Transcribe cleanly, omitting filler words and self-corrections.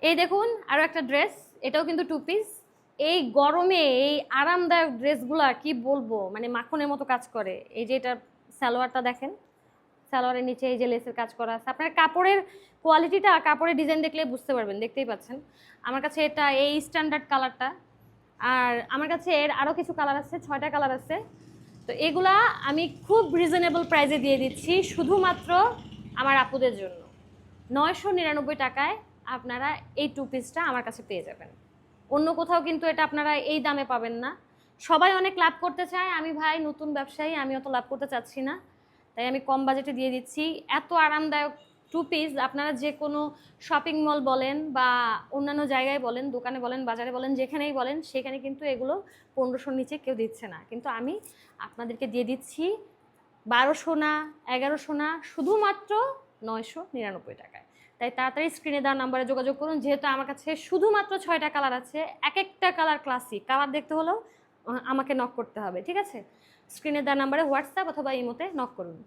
এই দেখুন আরও একটা ড্রেস, এটাও কিন্তু 2 পিস। এই গরমে এই আরামদায়ক ড্রেসগুলা কি বলবো, মানে মাখনের মতো কাজ করে। এই যে এটা সালোয়ারটা দেখেন, সালোয়ারের নিচে এই যে লেসের কাজ করা আছে। আপনার কাপড়ের কোয়ালিটিটা, কাপড়ের ডিজাইন দেখলে বুঝতে পারবেন, দেখতেই পাচ্ছেন। আমার কাছে এটা এই স্ট্যান্ডার্ড কালারটা, আর আমার কাছে এর আরও কিছু কালার আছে, 6টা কালার আছে। তো এগুলা আমি খুব রিজনেবল প্রাইসে দিয়ে দিচ্ছি শুধুমাত্র আমার আপুদের জন্য। 999 টাকায় আপনারা এই 2 পিসটা আমার কাছে পেয়ে যাবেন। অন্য কোথাও কিন্তু এটা আপনারা এই দামে পাবেন না। সবাই অনেক লাভ করতে চায়, আমি ভাই নতুন ব্যবসায়ী, আমি অত লাভ করতে চাচ্ছি না, তাই আমি কম বাজেটে দিয়ে দিচ্ছি। এত আরামদায়ক 2 পিস আপনারা যে কোনো শপিং মল বলেন বা অন্যান্য জায়গায় বলেন, দোকানে বলেন, বাজারে বলেন, যেখানেই বলেন, সেখানে কিন্তু এগুলো 1500-র নিচে কেউ দিচ্ছে না। কিন্তু আমি আপনাদেরকে দিয়ে দিচ্ছি 1200 না, 1100 না, শুধুমাত্র 999 টাকায়। তাই তাড়াতাড়ি স্ক্রিনে দেওয়া নাম্বারে যোগাযোগ করুন। যেহেতু আমার কাছে শুধুমাত্র 6টা কালার আছে, এক একটা কালার ক্লাসিক, কালার দেখতে হলেও আমাকে নক করতে হবে, ঠিক আছে? স্ক্রিনে দেওয়া নাম্বারে হোয়াটসঅ্যাপ অথবা ইমোতে নক করুন।